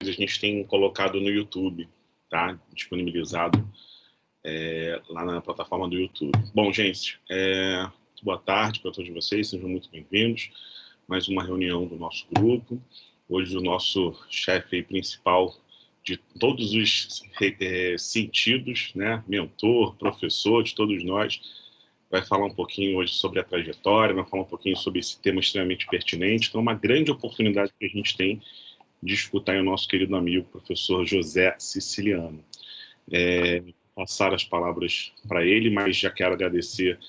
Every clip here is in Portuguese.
a gente tem colocado no YouTube, tá? Disponibilizado lá na plataforma do YouTube. Bom, gente, boa tarde para todos vocês, sejam muito bem-vindos. Mais uma reunião do nosso grupo. Hoje o nosso chefe principal de todos os sentidos, né? Mentor, professor de todos nós, vai falar um pouquinho hoje sobre a trajetória, vai falar um pouquinho sobre esse tema extremamente pertinente. Então, uma grande oportunidade que a gente tem de escutar o nosso querido amigo, professor José Siciliano. Passar as palavras para ele, mas já quero agradecer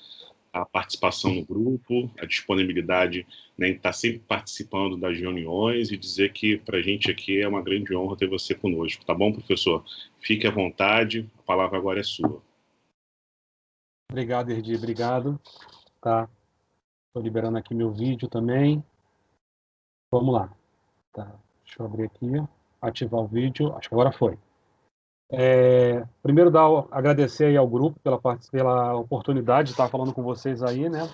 a participação no grupo, a disponibilidade, né, em estar sempre participando das reuniões e dizer que para a gente aqui é uma grande honra ter você conosco. Tá bom, professor? Fique à vontade, a palavra agora é sua. Obrigado, Erdi, obrigado. Tá. Estou liberando aqui meu vídeo também. Vamos lá. Tá. Deixa eu abrir aqui, ativar o vídeo. Acho que agora foi. Primeiro, agradecer aí ao grupo pela oportunidade de estar falando com vocês aí, né?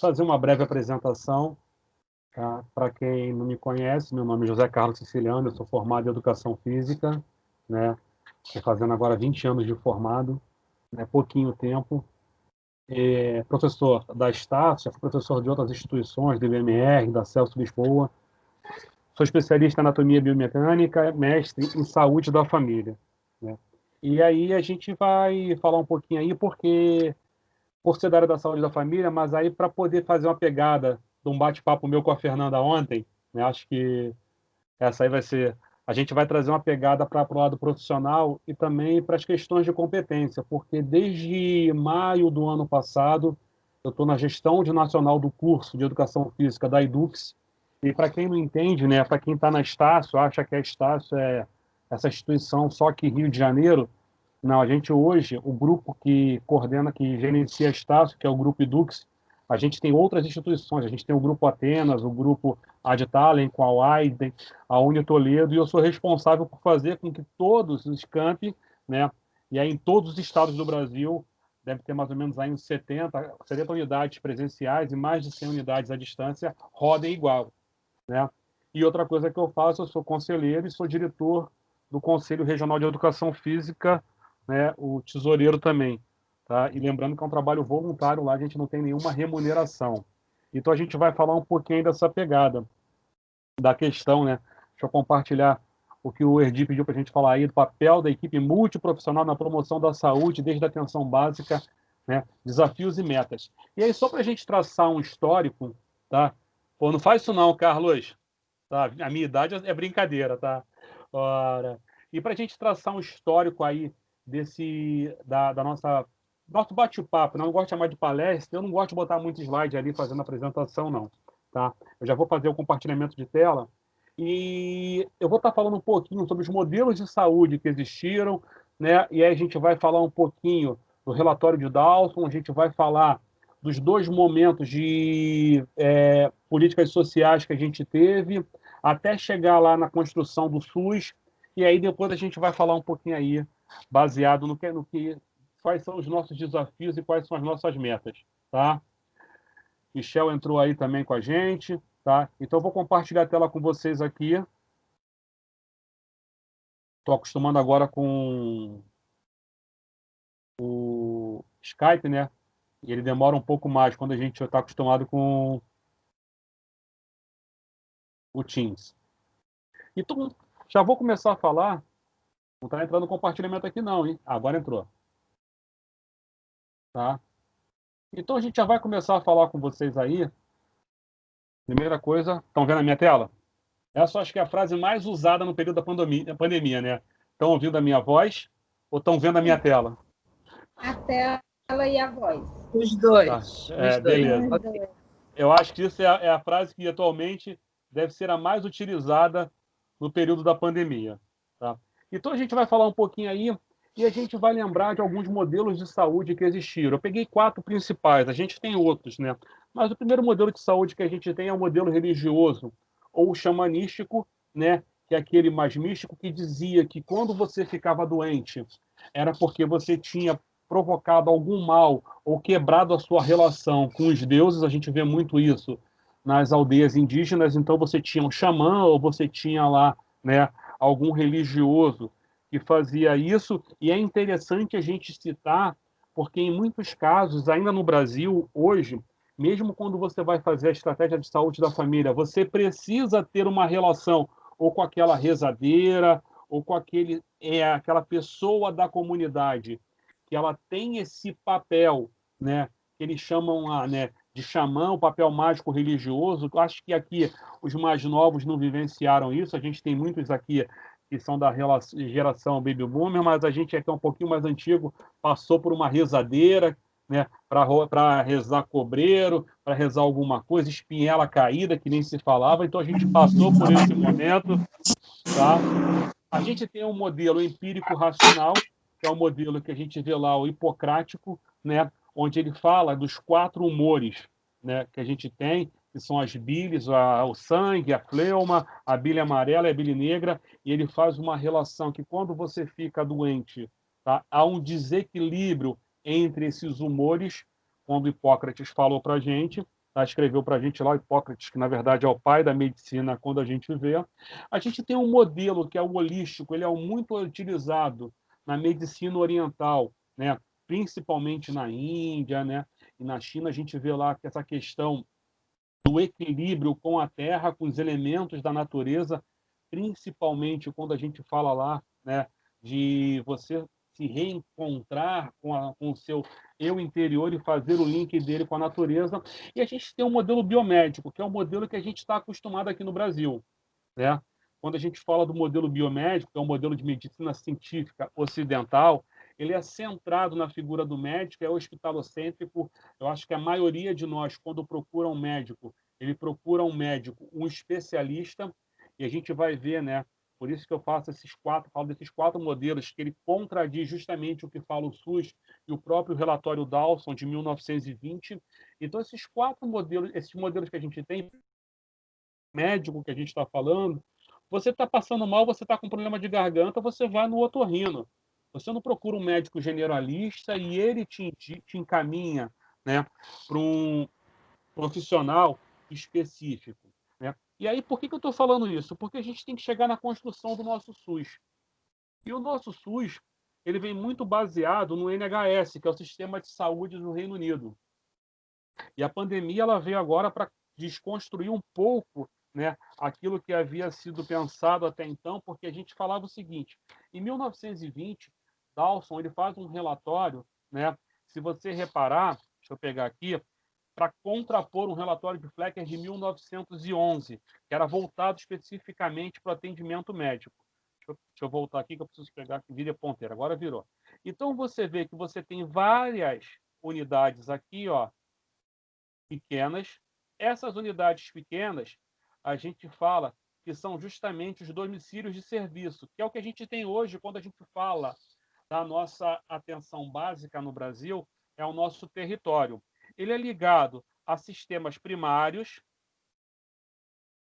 Fazer uma breve apresentação. Tá? Para quem não me conhece, meu nome é José Carlos Siciliano, eu sou formado em Educação Física, né? Estou fazendo agora 20 anos de formado, né? Pouquinho tempo. Professor da Estácio, já fui professor de outras instituições, do IBMR, da Celso Lisboa. Sou especialista em anatomia biomecânica, mestre em saúde da família, né? E aí a gente vai falar um pouquinho aí, porque por ser da área da saúde da família, mas aí para poder fazer uma pegada de um bate-papo meu com a Fernanda ontem, né? Acho que essa aí vai ser... A gente vai trazer uma pegada para o lado profissional e também para as questões de competência, porque desde maio do ano passado eu estou na gestão nacional do curso de Educação Física da Edux. E para quem não entende, né, para quem está na Estácio, acha que a Estácio é essa instituição só aqui Rio de Janeiro. Não, a gente hoje, o grupo que coordena, que gerencia a Estácio, que é o Grupo Edux, a gente tem outras instituições, a gente tem o Grupo Atenas, o Grupo Adtalem, com a Widen, a Uni Toledo, e eu sou responsável por fazer com que todos os campi, né, e aí em todos os estados do Brasil, deve ter mais ou menos aí uns 70 unidades presenciais e mais de 100 unidades à distância, rodem igual, né? E outra coisa que eu faço, eu sou conselheiro e sou diretor do Conselho Regional de Educação Física, né, o tesoureiro também, tá? E lembrando que é um trabalho voluntário lá, a gente não tem nenhuma remuneração. Então a gente vai falar um pouquinho dessa pegada, da questão, né? Deixa eu compartilhar o que o Erdi pediu para a gente falar aí, do papel da equipe multiprofissional na promoção da saúde, desde a atenção básica, né, desafios e metas. E aí, só para a gente traçar um histórico, tá? Pô, não faz isso não, Carlos. Tá? A minha idade é brincadeira, tá? Ora. E para a gente traçar um histórico aí da nosso bate-papo, não gosto de chamar de palestra, eu não gosto de botar muito slide ali fazendo a apresentação, não. Tá? Eu já vou fazer o compartilhamento de tela e eu vou estar falando um pouquinho sobre os modelos de saúde que existiram, né? E aí a gente vai falar um pouquinho do relatório de Dalton, a gente vai falar dos dois momentos de políticas sociais que a gente teve, até chegar lá na construção do SUS, e aí depois a gente vai falar um pouquinho aí, baseado quais são os nossos desafios e quais são as nossas metas, tá? Michel entrou aí também com a gente, tá? Então eu vou compartilhar a tela com vocês aqui. Estou acostumando agora com o Skype, né? E ele demora um pouco mais quando a gente está acostumado com o Teams. Então, já vou começar a falar. Não está entrando compartilhamento aqui não, hein? Agora entrou. Tá? Então a gente já vai começar a falar com vocês aí. Primeira coisa, estão vendo a minha tela? Essa eu acho que é a frase mais usada no período da pandemia, né? Estão ouvindo a minha voz ou estão vendo a minha tela? A tela e a voz. Os dois. Tá. Os dois. Beleza. Okay. Eu acho que isso é a frase que atualmente deve ser a mais utilizada no período da pandemia. Tá? Então a gente vai falar um pouquinho aí e a gente vai lembrar de alguns modelos de saúde que existiram. Eu peguei 4 principais, a gente tem outros, né? Mas o primeiro modelo de saúde que a gente tem é o modelo religioso ou xamanístico, né? Que é aquele mais místico que dizia que quando você ficava doente era porque você tinha provocado algum mal ou quebrado a sua relação com os deuses. A gente vê muito isso nas aldeias indígenas. Então você tinha um xamã ou você tinha lá, né, algum religioso que fazia isso, e é interessante a gente citar, porque em muitos casos, ainda no Brasil, hoje, mesmo quando você vai fazer a estratégia de saúde da família, você precisa ter uma relação ou com aquela rezadeira, ou com aquela pessoa da comunidade, que ela tem esse papel, né, que eles chamam lá, né, de xamã, o papel mágico religioso. Eu acho que aqui os mais novos não vivenciaram isso, a gente tem muitos aqui que são da geração baby boomer, mas a gente é que é um pouquinho mais antigo, passou por uma rezadeira, né, para rezar cobreiro, para rezar alguma coisa, espinhela caída, que nem se falava, então a gente passou por esse momento, tá? A gente tem um modelo empírico racional, que é o modelo que a gente vê lá, o hipocrático, né, onde ele fala dos 4 humores, né, que a gente tem, que são as bilis, o sangue, a fleuma, a bile amarela e a bile negra, e ele faz uma relação que quando você fica doente, tá, há um desequilíbrio entre esses humores, quando Hipócrates falou para a gente, tá, escreveu para a gente lá, Hipócrates, que na verdade é o pai da medicina, quando a gente vê. A gente tem um modelo que é o holístico, ele é muito utilizado na medicina oriental, né? Principalmente na Índia, né? E na China a gente vê lá que essa questão do equilíbrio com a terra, com os elementos da natureza, principalmente quando a gente fala lá, né, de você se reencontrar com o seu eu interior e fazer o link dele com a natureza. E a gente tem um modelo biomédico, que é um modelo que a gente está acostumado aqui no Brasil, né? Quando a gente fala do modelo biomédico, que é um modelo de medicina científica ocidental, ele é centrado na figura do médico, é hospitalocêntrico. Eu acho que a maioria de nós, quando procura um médico, ele procura um médico, um especialista, e a gente vai ver, né? Por isso que eu falo desses 4 modelos, que ele contradiz justamente o que fala o SUS e o próprio relatório Dawson, de 1920. Então, esses modelos que a gente tem, médico que a gente está falando, você está passando mal, você está com problema de garganta, você vai no otorrino. Você não procura um médico generalista e ele te encaminha, né, para um profissional específico, né? E aí, por que eu estou falando isso? Porque a gente tem que chegar na construção do nosso SUS. E o nosso SUS, ele vem muito baseado no NHS, que é o Sistema de Saúde do Reino Unido. E a pandemia ela veio agora para desconstruir um pouco, né, aquilo que havia sido pensado até então, porque a gente falava o seguinte: em 1920, Dawson ele faz um relatório, né, se você reparar, deixa eu pegar aqui, para contrapor um relatório de Flecker de 1911, que era voltado especificamente para o atendimento médico. Deixa eu voltar aqui que eu preciso pegar aqui, vira ponteira, agora virou. Então você vê que você tem várias unidades aqui, ó, pequenas. Essas unidades pequenas, a gente fala que são justamente os domicílios de serviço, que é o que a gente tem hoje quando a gente fala da nossa atenção básica no Brasil, é o nosso território. Ele é ligado a sistemas primários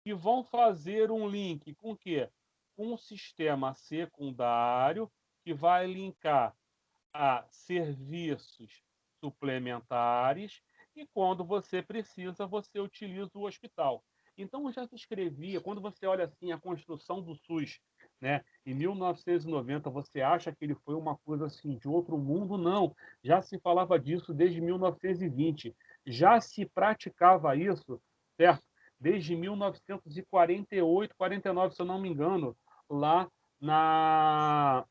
que vão fazer um link com o quê? Com um sistema secundário que vai linkar a serviços suplementares e quando você precisa, você utiliza o hospital. Então, já se escrevia, quando você olha assim a construção do SUS, né, em 1990, você acha que ele foi uma coisa assim de outro mundo? Não, já se falava disso desde 1920, já se praticava isso, certo? Desde 1948, 49, se eu não me engano, lá na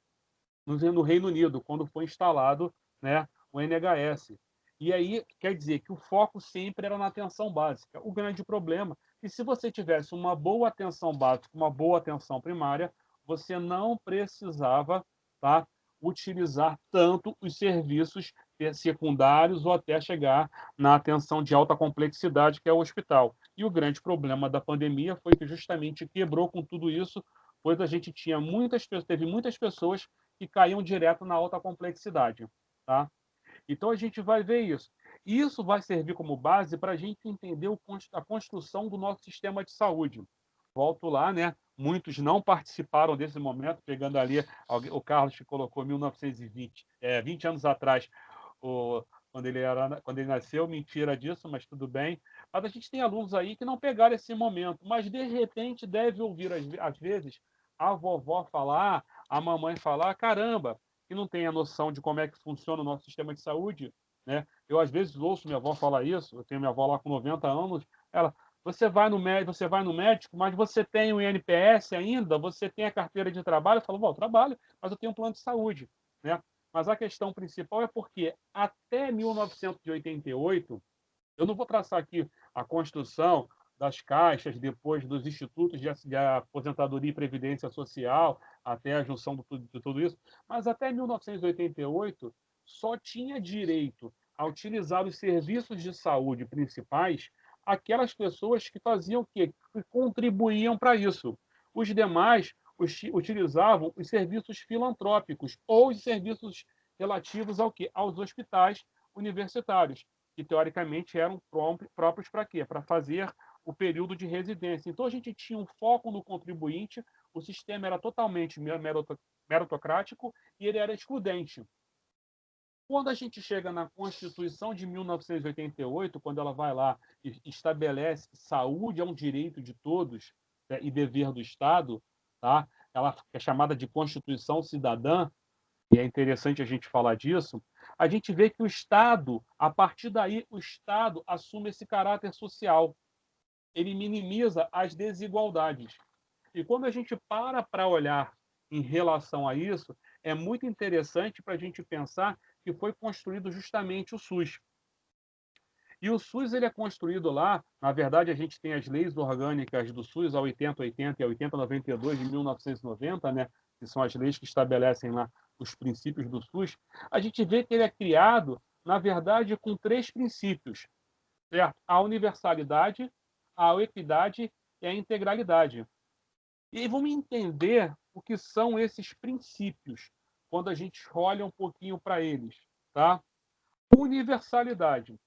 no Reino Unido, quando foi instalado, né, o NHS. E aí quer dizer que o foco sempre era na atenção básica. O grande problema é que se você tivesse uma boa atenção básica, uma boa atenção primária, você não precisava, tá, utilizar tanto os serviços secundários ou até chegar na atenção de alta complexidade, que é o hospital. E o grande problema da pandemia foi que justamente quebrou com tudo isso, pois a gente teve muitas pessoas que caíam direto na alta complexidade, tá? Então a gente vai ver isso. Isso vai servir como base para a gente entender a construção do nosso sistema de saúde. Volto lá, né? Muitos não participaram desse momento, pegando ali o Carlos que colocou 1920, 20 anos atrás, quando ele nasceu, mentira disso, mas tudo bem. Mas a gente tem alunos aí que não pegaram esse momento, mas de repente deve ouvir às vezes a vovó falar, a mamãe falar, caramba, que não tem a noção de como é que funciona o nosso sistema de saúde, né? Eu, às vezes, ouço minha avó falar isso, eu tenho minha avó lá com 90 anos, ela, você vai no médico, mas você tem o INPS ainda, você tem a carteira de trabalho? Eu falo, bom, eu trabalho, mas eu tenho um plano de saúde, né? Mas a questão principal é porque até 1988, eu não vou traçar aqui a construção das caixas, depois dos institutos de aposentadoria e previdência social, até a junção de tudo isso, mas até 1988 só tinha direito a utilizar os serviços de saúde principais aquelas pessoas que faziam o quê? Que contribuíam para isso. Os demais utilizavam os serviços filantrópicos ou os serviços relativos ao quê? Aos hospitais universitários, que teoricamente eram próprios para quê? Para fazer o período de residência. Então a gente tinha um foco no contribuinte, o sistema era totalmente meritocrático e ele era excludente. Quando a gente chega na Constituição de 1988, quando ela vai lá e estabelece que saúde é um direito de todos, né, e dever do Estado, tá? Ela é chamada de Constituição Cidadã, e é interessante a gente falar disso, a gente vê que o Estado, a partir daí, o Estado assume esse caráter social. Ele minimiza as desigualdades. E quando a gente para olhar em relação a isso, é muito interessante para a gente pensar que foi construído justamente o SUS. E o SUS ele é construído lá, na verdade, a gente tem as leis orgânicas do SUS, a 8080 e a 8092 de 1990, né, que são as leis que estabelecem lá os princípios do SUS. A gente vê que ele é criado, na verdade, com 3 princípios, certo? A universalidade, a equidade e a integralidade. E vamos entender o que são esses princípios quando a gente olha um pouquinho para eles, tá? Universalidade.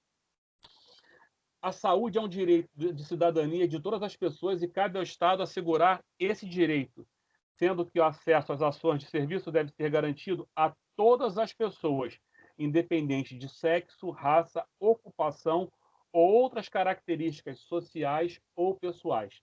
A saúde é um direito de cidadania de todas as pessoas e cabe ao Estado assegurar esse direito, sendo que o acesso às ações de serviço deve ser garantido a todas as pessoas, independente de sexo, raça, ocupação ou outras características sociais ou pessoais.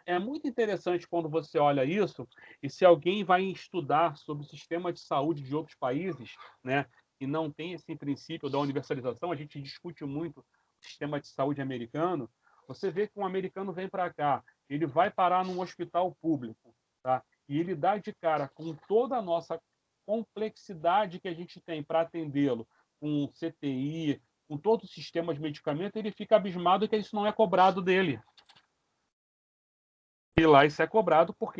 É muito interessante quando você olha isso, e se alguém vai estudar sobre o sistema de saúde de outros países, né, e não tem esse princípio da universalização, a gente discute muito sistema de saúde americano, você vê que um americano vem para cá, ele vai parar num hospital público, tá? E ele dá de cara com toda a nossa complexidade que a gente tem para atendê-lo, com CTI, com todo o sistema de medicamento, ele fica abismado que isso não é cobrado dele. E lá isso é cobrado porque